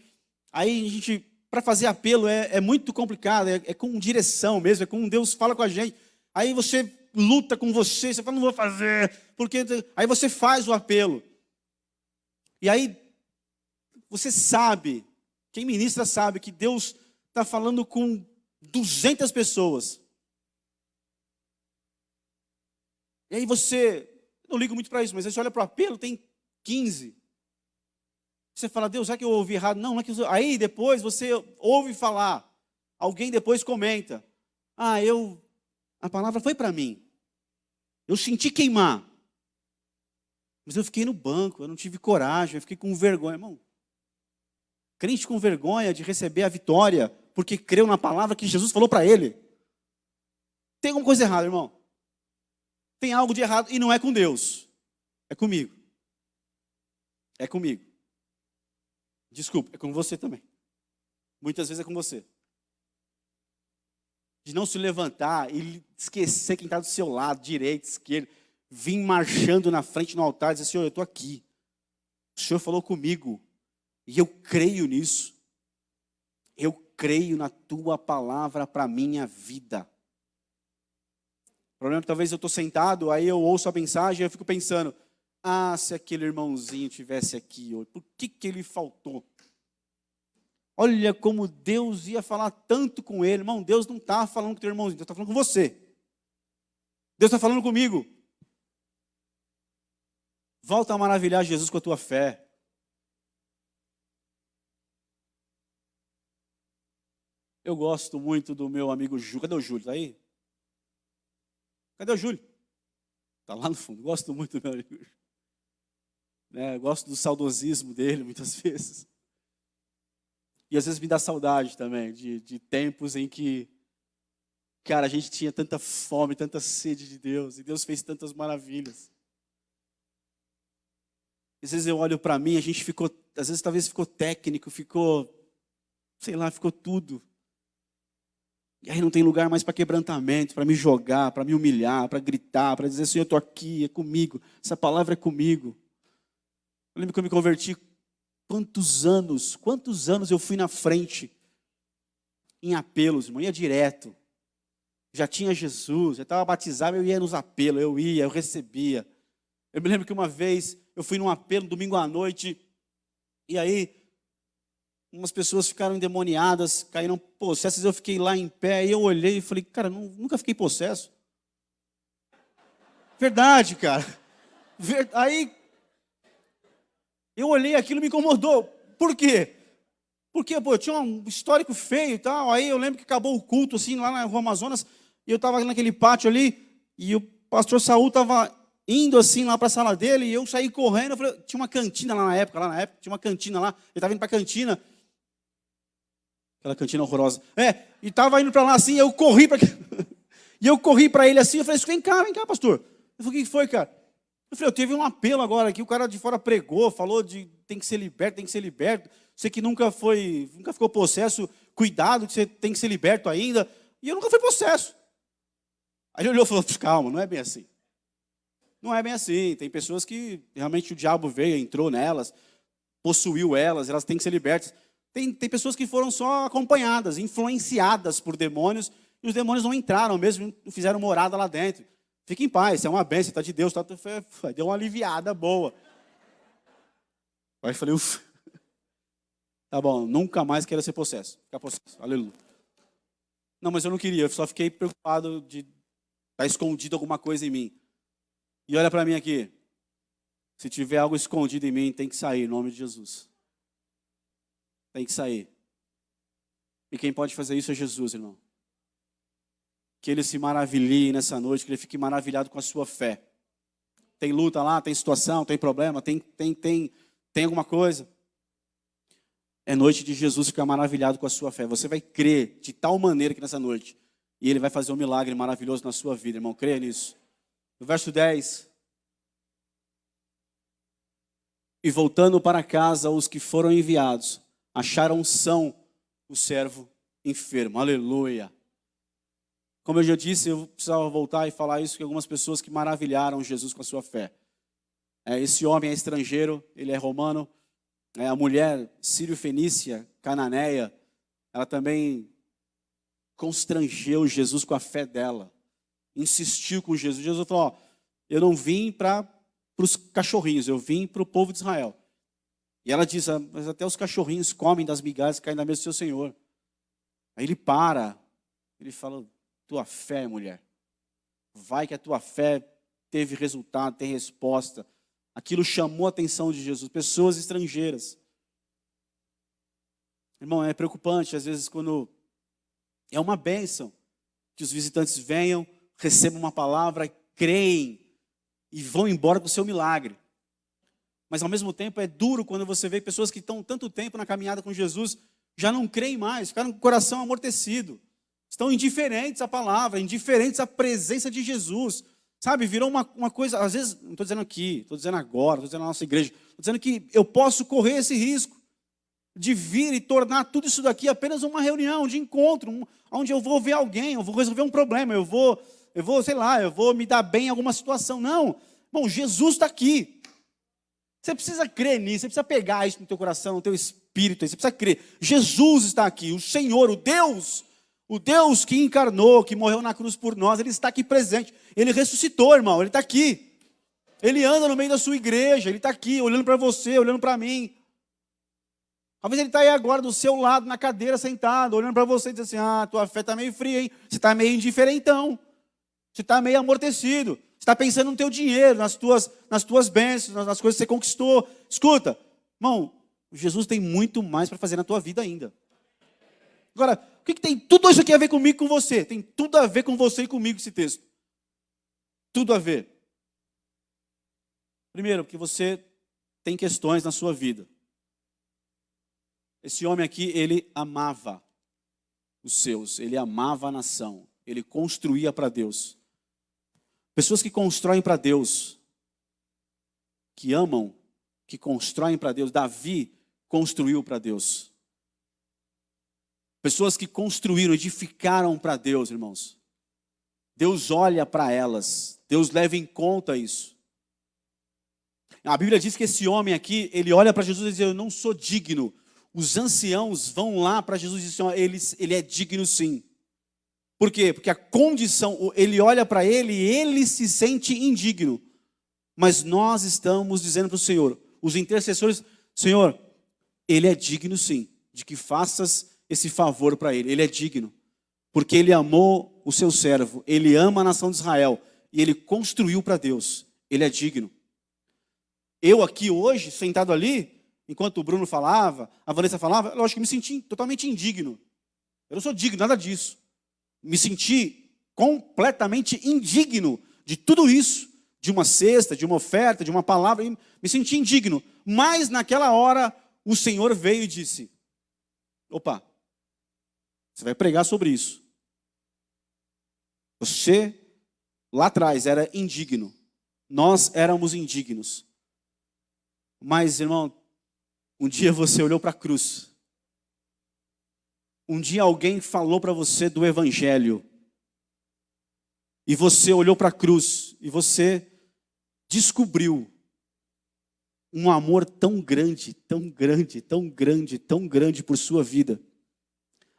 Aí a gente, para fazer apelo, é muito complicado, é com direção mesmo, é com Deus fala com a gente. Aí você luta com você fala, não vou fazer, porque aí você faz o apelo. E aí você sabe, quem ministra sabe que Deus está falando com 200 pessoas. E aí você, eu não ligo muito para isso, mas aí você olha para o apelo, tem 15. Você fala, Deus, será que eu ouvi errado? Não, não é que eu... Aí depois você ouve falar, alguém depois comenta, a palavra foi para mim. Eu senti queimar. Mas eu fiquei no banco, eu não tive coragem, eu fiquei com vergonha. Irmão, crente com vergonha de receber a vitória, porque creu na palavra que Jesus falou para ele. Tem alguma coisa errada, irmão. Tem algo de errado e não é com Deus. É comigo. É comigo. Desculpa, é com você também. Muitas vezes é com você. De não se levantar e esquecer quem está do seu lado, direito, esquerdo. Vim marchando na frente no altar e dizer, Senhor, eu estou aqui. O Senhor falou comigo. E eu creio nisso. Eu creio na tua palavra para a minha vida. O problema é que talvez eu estou sentado, aí eu ouço a mensagem e eu fico pensando, se aquele irmãozinho tivesse aqui hoje, por que ele faltou? Olha como Deus ia falar tanto com ele. Irmão, Deus não está falando com o teu irmãozinho, Deus está falando com você. Deus está falando comigo. Volta a maravilhar Jesus com a tua fé. Eu gosto muito do meu amigo Júlio. Cadê o Júlio? Tá aí? Cadê o Júlio? Tá lá no fundo. Gosto muito do meu amigo Júlio. Gosto do saudosismo dele, muitas vezes. E às vezes me dá saudade também de tempos em que, cara, a gente tinha tanta fome, tanta sede de Deus. E Deus fez tantas maravilhas. Às vezes eu olho para mim, a gente ficou, às vezes talvez ficou técnico, ficou, sei lá, ficou tudo. E aí não tem lugar mais para quebrantamento, para me jogar, para me humilhar, para gritar, para dizer, Senhor, eu estou aqui, é comigo, essa palavra é comigo. Eu lembro que eu me converti, quantos anos eu fui na frente, em apelos, irmão, ia direto. Já tinha Jesus, já estava batizado, eu ia nos apelos, eu recebia. Eu me lembro que uma vez eu fui num apelo, domingo à noite, e aí umas pessoas ficaram endemoniadas, caíram possessas, eu fiquei lá em pé, e eu olhei e falei, cara, nunca fiquei possesso. Verdade, cara. Aí eu olhei aquilo e me incomodou. Por quê? Porque, eu tinha um histórico feio e tal, aí eu lembro que acabou o culto, assim, lá na Rua Amazonas, e eu estava naquele pátio ali, e o pastor Saul estava indo assim lá para a sala dele, e eu saí correndo, eu falei, tinha uma cantina lá na época, tinha uma cantina lá, ele estava indo para a cantina, aquela cantina horrorosa, e estava indo para lá assim, eu corri para e eu corri para ele assim, eu falei, vem cá, pastor. Ele falou, o que foi, cara? Eu falei, eu tive um apelo agora aqui, o cara de fora pregou, falou de tem que ser liberto, você que nunca ficou possesso, cuidado que você tem que ser liberto ainda, e eu nunca fui possesso. Aí ele olhou e falou, calma, não é bem assim. Não é bem assim, tem pessoas que realmente o diabo veio, entrou nelas, possuiu elas têm que ser libertas. Tem pessoas que foram só acompanhadas, influenciadas por demônios, e os demônios não entraram mesmo, não fizeram morada lá dentro. Fique em paz, é uma bênção, está de Deus, deu uma aliviada boa. Aí eu falei, ufa, tá bom, nunca mais quero ser possesso, ficar possesso, aleluia. Não, mas eu não queria, eu só fiquei preocupado de estar escondido alguma coisa em mim. E olha para mim aqui, se tiver algo escondido em mim, tem que sair, em nome de Jesus. Tem que sair. E quem pode fazer isso é Jesus, irmão. Que ele se maravilhe nessa noite, que ele fique maravilhado com a sua fé. Tem luta lá, tem situação, tem problema, tem alguma coisa. É noite de Jesus ficar maravilhado com a sua fé. Você vai crer de tal maneira que nessa noite, e ele vai fazer um milagre maravilhoso na sua vida, irmão. Creia nisso. No verso 10. E voltando para casa, os que foram enviados, acharam são o servo enfermo. Aleluia. Como eu já disse, eu precisava voltar e falar isso, que algumas pessoas que maravilharam Jesus com a sua fé. Esse homem é estrangeiro, ele é romano. A mulher sírio-fenícia, cananeia, ela também constrangeu Jesus com a fé dela. Insistiu com Jesus. Jesus falou, eu não vim para os cachorrinhos, eu vim para o povo de Israel. E ela diz, mas até os cachorrinhos comem das migalhas que caem na mesa do seu Senhor. Aí ele para, ele fala, tua fé, mulher, vai que a tua fé teve resultado, tem resposta. Aquilo chamou a atenção de Jesus, pessoas estrangeiras. Irmão, é preocupante, às vezes, quando é uma bênção que os visitantes venham, recebam uma palavra, creem e vão embora com o seu milagre. Mas, ao mesmo tempo, é duro quando você vê pessoas que estão tanto tempo na caminhada com Jesus, já não creem mais, ficaram com o coração amortecido. Estão indiferentes à palavra, indiferentes à presença de Jesus. Sabe, virou uma coisa, às vezes, não estou dizendo aqui, estou dizendo agora, estou dizendo na nossa igreja, estou dizendo que eu posso correr esse risco de vir e tornar tudo isso daqui apenas uma reunião de encontro, onde eu vou ver alguém, eu vou resolver um problema, eu vou, sei lá, eu vou me dar bem em alguma situação. Não, bom, Jesus está aqui. Você precisa crer nisso, você precisa pegar isso no teu coração, no teu espírito, você precisa crer. Jesus está aqui, o Senhor, o Deus que encarnou, que morreu na cruz por nós, Ele está aqui presente. Ele ressuscitou, irmão, Ele está aqui. Ele anda no meio da sua igreja, Ele está aqui, olhando para você, olhando para mim. Talvez Ele está aí agora do seu lado, na cadeira, sentado, olhando para você e dizendo assim, tua fé está meio fria, hein? Você está meio indiferentão. Você está meio amortecido. Você está pensando no teu dinheiro, nas tuas bênçãos, nas coisas que você conquistou. Escuta, irmão, Jesus tem muito mais para fazer na tua vida ainda. Agora, o que tem tudo isso aqui a ver comigo e com você? Tem tudo a ver com você e comigo esse texto. Tudo a ver. Primeiro, porque você tem questões na sua vida. Esse homem aqui, ele amava os seus, ele amava a nação, ele construía para Deus. Pessoas que constroem para Deus, que amam, que constroem para Deus. Davi construiu para Deus. Pessoas que construíram, edificaram para Deus, irmãos. Deus olha para elas, Deus leva em conta isso. A Bíblia diz que esse homem aqui, ele olha para Jesus e diz: eu não sou digno. Os anciãos vão lá para Jesus e dizem: ele é digno sim. Por quê? Porque a condição, ele olha para ele e ele se sente indigno. Mas nós estamos dizendo para o Senhor, os intercessores: Senhor, ele é digno sim, de que faças esse favor para ele. Ele é digno, porque ele amou o seu servo, ele ama a nação de Israel, e ele construiu para Deus. Ele é digno. Eu aqui hoje, sentado ali, enquanto o Bruno falava, a Vanessa falava, lógico que me senti totalmente indigno. Eu não sou digno, nada disso. Me senti completamente indigno de tudo isso, de uma cesta, de uma oferta, de uma palavra, me senti indigno. Mas naquela hora, o Senhor veio e disse: opa, você vai pregar sobre isso. Você, lá atrás, era indigno. Nós éramos indignos. Mas, irmão, um dia você olhou para a cruz. Um dia alguém falou para você do Evangelho. E você olhou para a cruz e você descobriu um amor tão grande, tão grande, tão grande, tão grande por sua vida.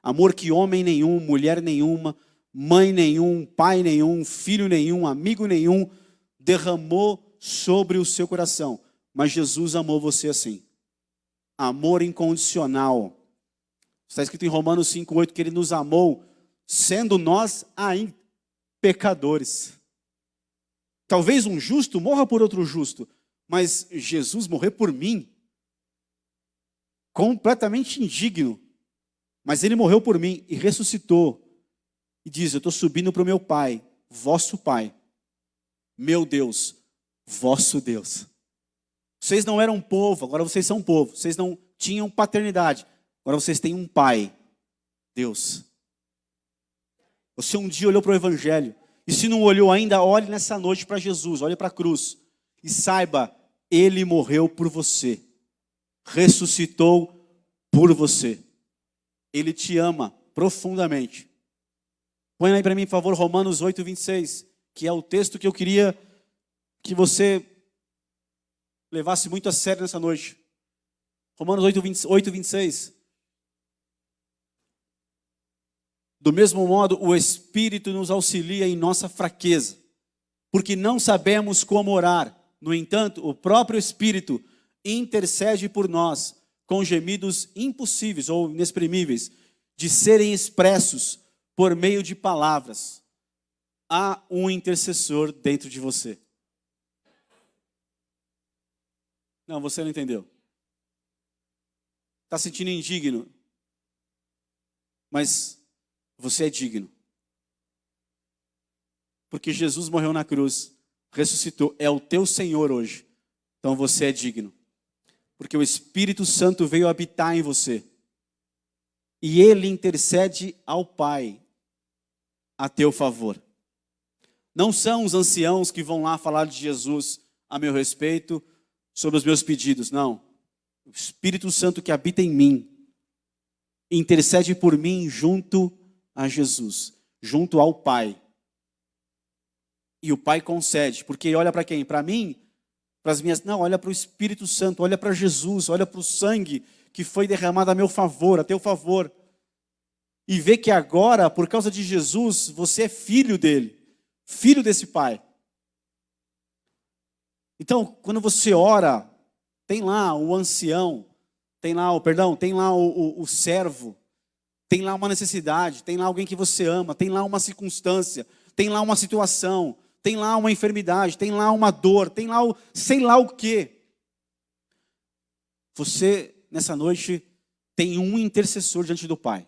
Amor que homem nenhum, mulher nenhuma, mãe nenhum, pai nenhum, filho nenhum, amigo nenhum derramou sobre o seu coração. Mas Jesus amou você assim. Amor incondicional. Está escrito em Romanos 5,8 que ele nos amou, sendo nós ainda pecadores. Talvez um justo morra por outro justo, mas Jesus morreu por mim, completamente indigno. Mas ele morreu por mim e ressuscitou. E diz: eu estou subindo para o meu Pai, vosso Pai. Meu Deus, vosso Deus. Vocês não eram povo, agora vocês são povo. Vocês não tinham paternidade, agora vocês têm um Pai, Deus. Você um dia olhou para o Evangelho, e se não olhou ainda, olhe nessa noite para Jesus, olhe para a cruz, e saiba, Ele morreu por você, ressuscitou por você. Ele te ama profundamente. Põe aí para mim, por favor, Romanos 8:26, que é o texto que eu queria que você levasse muito a sério nessa noite. Romanos 8:26. Do mesmo modo, o Espírito nos auxilia em nossa fraqueza, porque não sabemos como orar. No entanto, o próprio Espírito intercede por nós, com gemidos impossíveis ou inexprimíveis, de serem expressos por meio de palavras. Há um intercessor dentro de você. Não, você não entendeu. Está se sentindo indigno, mas você é digno. Porque Jesus morreu na cruz, ressuscitou, é o teu Senhor hoje. Então você é digno. Porque o Espírito Santo veio habitar em você. E Ele intercede ao Pai a teu favor. Não são os anciãos que vão lá falar de Jesus a meu respeito, sobre os meus pedidos, não. O Espírito Santo que habita em mim intercede por mim junto a Jesus, junto ao Pai. E o Pai concede, porque olha para quem? Para mim? Para as minhas... Não, olha para o Espírito Santo, olha para Jesus, olha para o sangue que foi derramado a meu favor, a teu favor. E vê que agora, por causa de Jesus, você é filho dele, filho desse Pai. Então, quando você ora, tem lá o ancião, tem lá o servo, tem lá uma necessidade, tem lá alguém que você ama, tem lá uma circunstância, tem lá uma situação, tem lá uma enfermidade, tem lá uma dor, tem lá sei lá o quê. Você, nessa noite, tem um intercessor diante do Pai.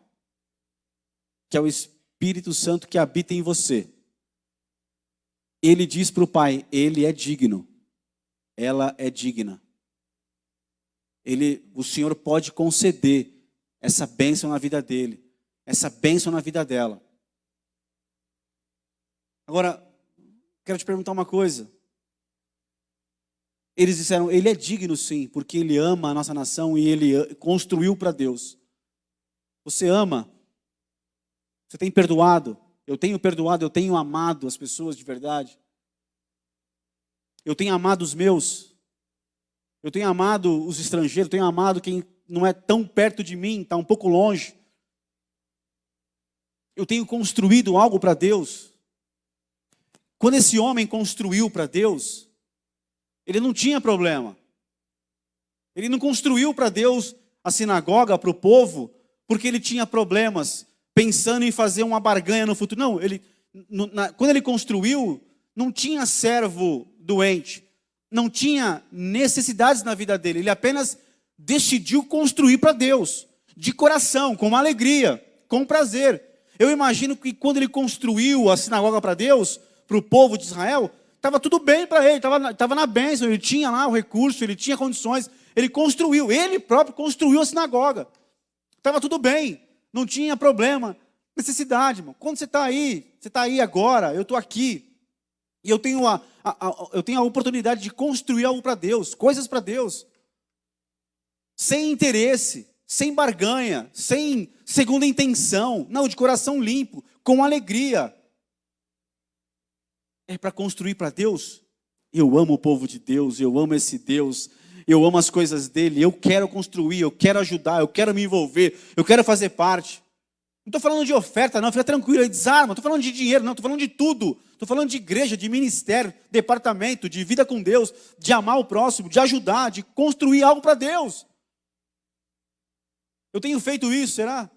que é o Espírito Santo que habita em você, ele diz para o Pai, ele é digno, ela é digna. O Senhor pode conceder essa bênção na vida dele, essa bênção na vida dela. Agora, quero te perguntar uma coisa. Eles disseram, ele é digno sim, porque ele ama a nossa nação e ele construiu para Deus. Você ama? Você tem perdoado? Eu tenho amado as pessoas de verdade. Eu tenho amado os meus. Eu tenho amado os estrangeiros, eu tenho amado quem não é tão perto de mim, está um pouco longe. Eu tenho construído algo para Deus. Quando esse homem construiu para Deus, ele não tinha problema. Ele não construiu para Deus a sinagoga, para o povo, porque ele tinha problemas, pensando em fazer uma barganha no futuro. Não, quando ele construiu, não tinha servo doente, não tinha necessidades na vida dele. Ele apenas decidiu construir para Deus, de coração, com alegria, com prazer. Eu imagino que quando ele construiu a sinagoga para Deus, para o povo de Israel, estava tudo bem para ele, estava na bênção, ele tinha lá o recurso, ele tinha condições, ele construiu, ele próprio construiu a sinagoga. Estava tudo bem, não tinha problema, necessidade, irmão. Quando você está aí agora, eu estou aqui, e eu tenho a oportunidade de construir algo para Deus, coisas para Deus, sem interesse, sem barganha, sem segunda intenção, não, de coração limpo, com alegria. É para construir para Deus? Eu amo o povo de Deus, eu amo esse Deus, eu amo as coisas dele, eu quero construir, eu quero ajudar, eu quero me envolver, eu quero fazer parte. Não estou falando de oferta não, fica tranquilo, desarma, não estou falando de dinheiro não, estou falando de tudo. Estou falando de igreja, de ministério, departamento, de vida com Deus, de amar o próximo, de ajudar, de construir algo para Deus. Eu tenho feito isso, será?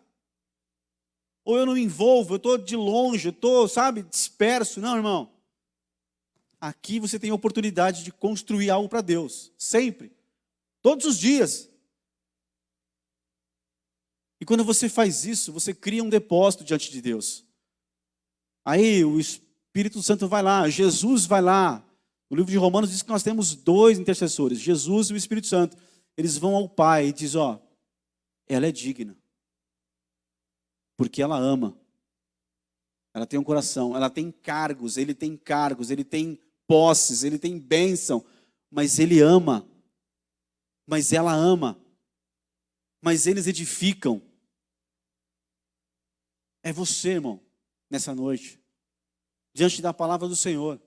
Ou eu não me envolvo, eu estou de longe, eu estou, disperso. Não, irmão. Aqui você tem a oportunidade de construir algo para Deus, sempre, todos os dias. E quando você faz isso, você cria um depósito diante de Deus. Aí o Espírito Santo vai lá, Jesus vai lá. O livro de Romanos diz que nós temos 2 intercessores, Jesus e o Espírito Santo. Eles vão ao Pai e dizem, ela é digna, porque ela ama. Ela tem um coração, ela tem cargos, ele tem posses, ele tem bênção, mas ele ama, mas ela ama, mas eles edificam. É você, irmão, nessa noite, diante da palavra do Senhor,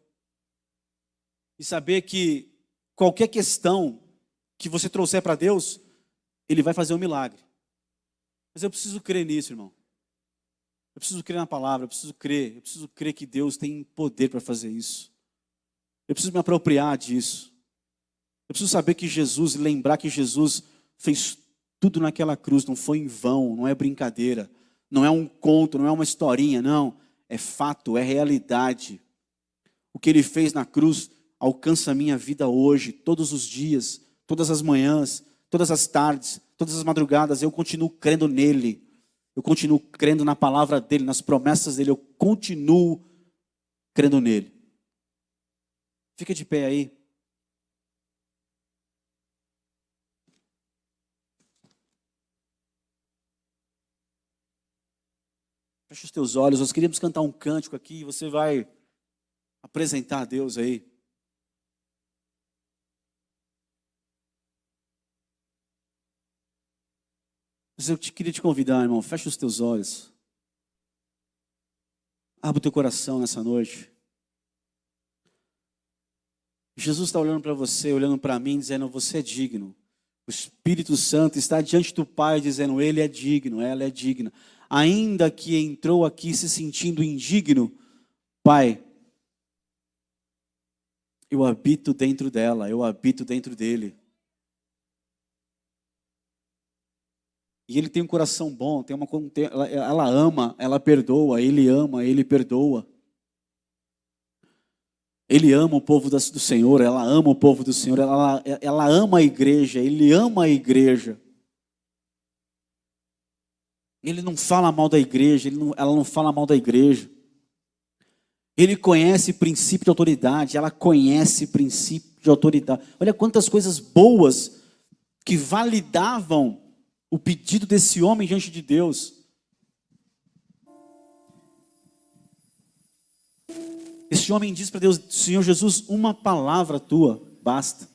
e saber que qualquer questão que você trouxer para Deus, Ele vai fazer um milagre. Mas eu preciso crer nisso, irmão. Eu preciso crer na palavra, eu preciso crer que Deus tem poder para fazer isso. Eu preciso me apropriar disso. Eu preciso saber que Jesus, lembrar que Jesus fez tudo naquela cruz, não foi em vão, não é brincadeira, não é um conto, não é uma historinha, não. É fato, é realidade. O que Ele fez na cruz alcança a minha vida hoje, todos os dias, todas as manhãs, todas as tardes, todas as madrugadas. Eu continuo crendo nele. Eu continuo crendo na palavra dele, nas promessas dele. Eu continuo crendo nele. Fica de pé aí. Fecha os teus olhos. Nós queríamos cantar um cântico aqui. Você vai apresentar a Deus aí. Mas eu queria te convidar, irmão. Fecha os teus olhos. Abra o teu coração nessa noite. Jesus está olhando para você, olhando para mim, dizendo, você é digno. O Espírito Santo está diante do Pai, dizendo, ele é digno, ela é digna. Ainda que entrou aqui se sentindo indigno, Pai, eu habito dentro dela, eu habito dentro dele. E ele tem um coração bom, ela ama, ela perdoa, ele ama, ele perdoa. Ele ama o povo do Senhor, ela ama o povo do Senhor, ela ama a igreja, ele ama a igreja. Ele não fala mal da igreja, ela não fala mal da igreja. Ele conhece princípio de autoridade, ela conhece princípio de autoridade. Olha quantas coisas boas que validavam o pedido desse homem diante de Deus. Esse homem diz para Deus: Senhor Jesus, uma palavra tua basta.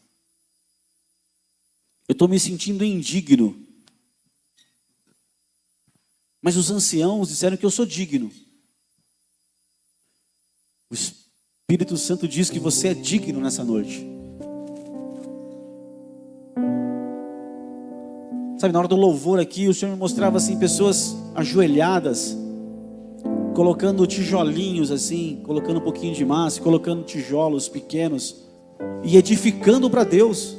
Eu estou me sentindo indigno. Mas os anciãos disseram que eu sou digno. O Espírito Santo diz que você é digno nessa noite. Sabe, na hora do louvor aqui, o Senhor me mostrava assim, pessoas ajoelhadas, colocando tijolinhos assim, colocando um pouquinho de massa, colocando tijolos pequenos e edificando para Deus.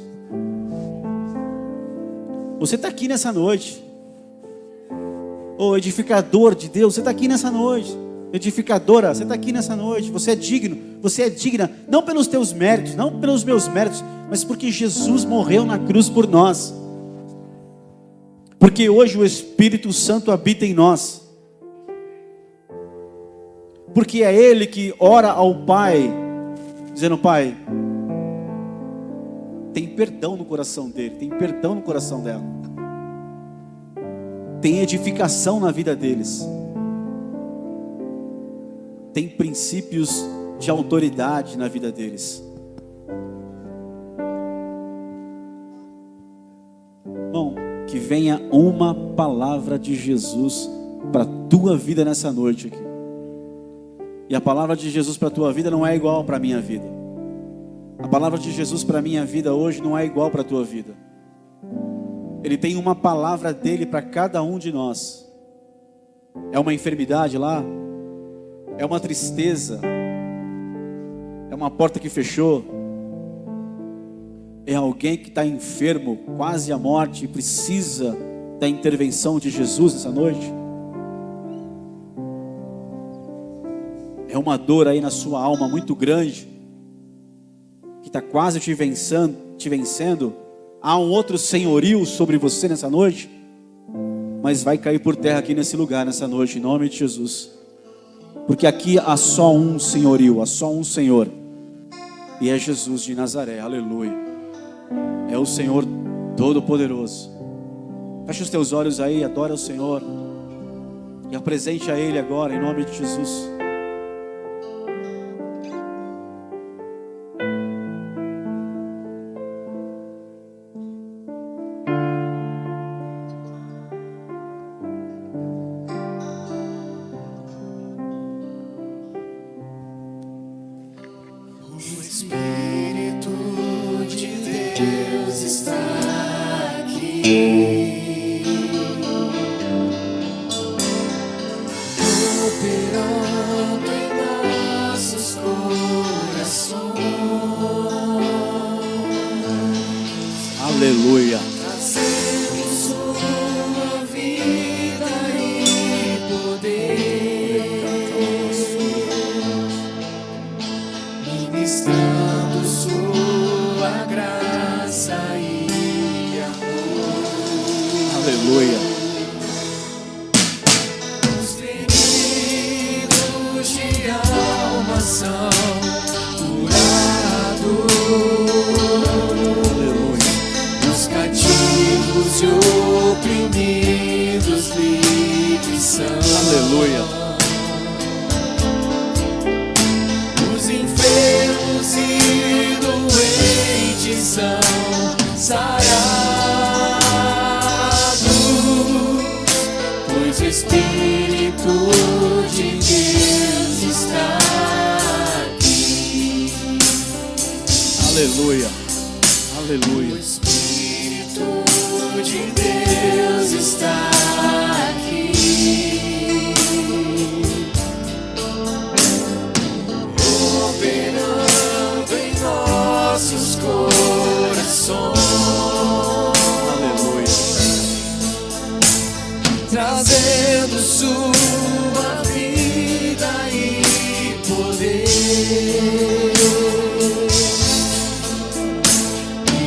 Você está aqui nessa noite. Ô edificador de Deus, você está aqui nessa noite. Edificadora, você está aqui nessa noite. Você é digno, você é digna, não pelos teus méritos, não pelos meus méritos, mas porque Jesus morreu na cruz por nós. Porque hoje o Espírito Santo habita em nós. Porque é Ele que ora ao Pai, dizendo: Pai, tem perdão no coração dele, tem perdão no coração dela, tem edificação na vida deles, tem princípios de autoridade na vida deles. Bom, que venha uma palavra de Jesus para a tua vida nessa noite aqui. E a palavra de Jesus para a tua vida não é igual para a minha vida. A palavra de Jesus para a minha vida hoje não é igual para a tua vida. Ele tem uma palavra dele para cada um de nós. É uma enfermidade lá? É uma tristeza? É uma porta que fechou? É alguém que está enfermo, quase à morte, e precisa da intervenção de Jesus essa noite? É uma dor aí na sua alma muito grande, que está quase te vencendo. Há um outro senhorio sobre você nessa noite, mas vai cair por terra aqui nesse lugar, nessa noite, em nome de Jesus. Porque aqui há só um senhorio, há só um Senhor, e é Jesus de Nazaré, aleluia. É o Senhor Todo-Poderoso. Fecha os teus olhos aí, adora o Senhor, e apresente a Ele agora, em nome de Jesus. Aleluia. Trazendo sua vida e poder, ministrando sua graça e amor. Aleluia. Os feridos de alma são curados. Cativos e oprimidos livres são. Aleluia. Os enfermos e doentes são sarados, pois o Espírito de Deus está aqui. Aleluia. Aleluia. O Espírito de Deus está aqui, operando em nossos corações. Aleluia. Trazendo sua vida e poder,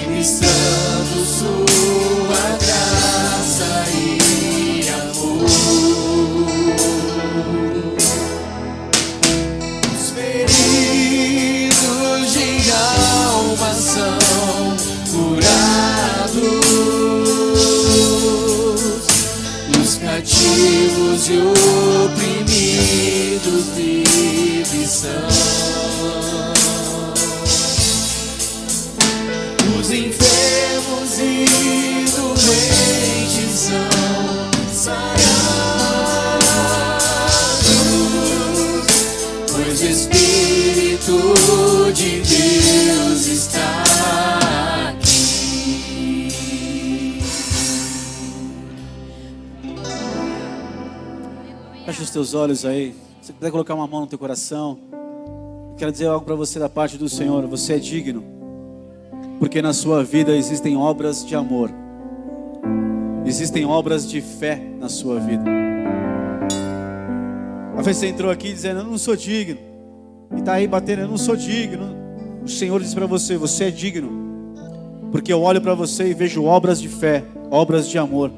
ministrando Os enfermos e doentes são sarados, pois o Espírito de Deus está aqui. Fecha os teus olhos aí. Se você puder colocar uma mão no teu coração, eu quero dizer algo para você da parte do Senhor. Você é digno, porque na sua vida existem obras de amor, existem obras de fé na sua vida. Às vezes você entrou aqui dizendo: eu não sou digno, e está aí batendo: eu não sou digno. O Senhor diz para você: você é digno, porque eu olho para você e vejo obras de fé, obras de amor.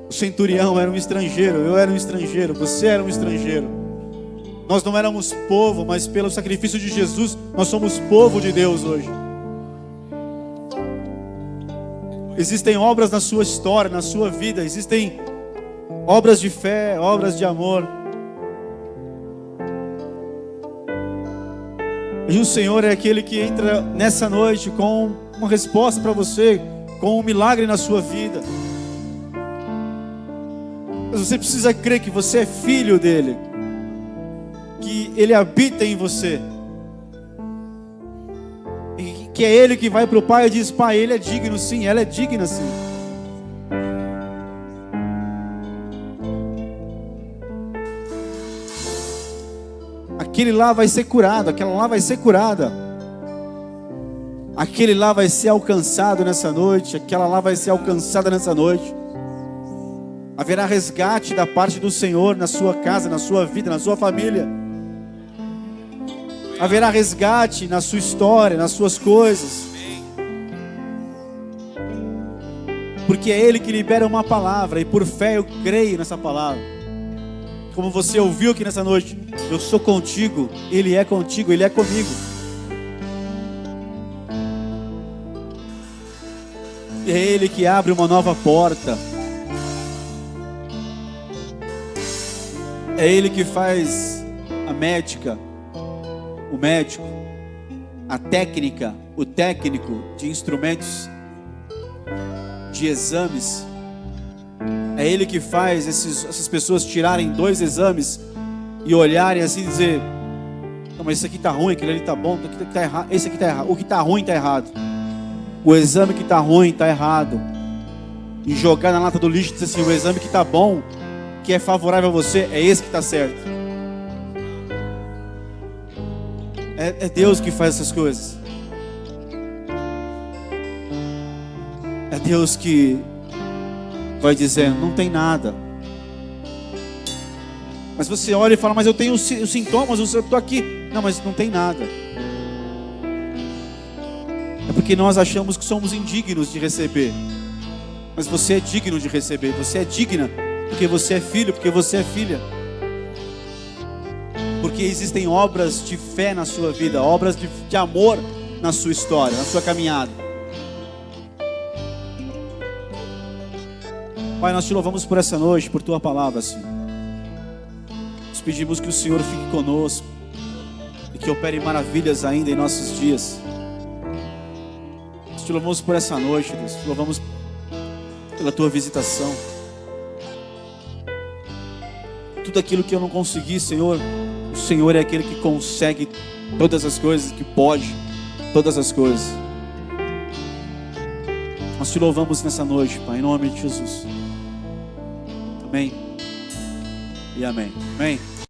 O centurião era um estrangeiro, eu era um estrangeiro, você era um estrangeiro. Nós não éramos povo, mas pelo sacrifício de Jesus, nós somos povo de Deus hoje. Existem obras na sua história, na sua vida, existem obras de fé, obras de amor. E o Senhor é aquele que entra nessa noite com uma resposta para você, com um milagre na sua vida. Mas você precisa crer que você é filho dele, que ele habita em você, e que é ele que vai para o Pai e diz: Pai, ele é digno sim, ela é digna sim. Aquele lá vai ser curado, aquela lá vai ser curada, aquele lá vai ser alcançado nessa noite, aquela lá vai ser alcançada nessa noite. Haverá resgate da parte do Senhor na sua casa, na sua vida, na sua família. Haverá resgate na sua história, nas suas coisas. Porque é Ele que libera uma palavra, e por fé eu creio nessa palavra. Como você ouviu aqui nessa noite: eu sou contigo, Ele é contigo, Ele é comigo. É Ele que abre uma nova porta. É Ele que faz a médica, o médico, a técnica, o técnico de instrumentos, de exames. É Ele que faz essas pessoas tirarem 2 exames e olharem assim e dizer: não, mas esse aqui está ruim, aquele ali está bom, esse aqui está errado, esse aqui está errado. O que está ruim está errado. O exame que está ruim está errado. E jogar na lata do lixo e dizer assim: o exame que está bom, que é favorável a você, é esse que está certo. É Deus que faz essas coisas. É Deus que vai dizendo: não tem nada. Mas você olha e fala: mas eu tenho os sintomas, eu estou aqui. Não, mas não tem nada. É porque nós achamos que somos indignos de receber. Mas você é digno de receber. Você é digna, porque você é filho, porque você é filha. Porque existem obras de fé na sua vida, obras de amor na sua história, na sua caminhada. Pai, nós te louvamos por essa noite, por tua palavra, Senhor. Nós pedimos que o Senhor fique conosco e que opere maravilhas ainda em nossos dias. Nós te louvamos por essa noite, Deus. Te louvamos pela tua visitação. Tudo aquilo que eu não consegui, Senhor, o Senhor é aquele que consegue todas as coisas, que pode todas as coisas. Nós te louvamos nessa noite, Pai, em nome de Jesus. Amém e amém. Amém.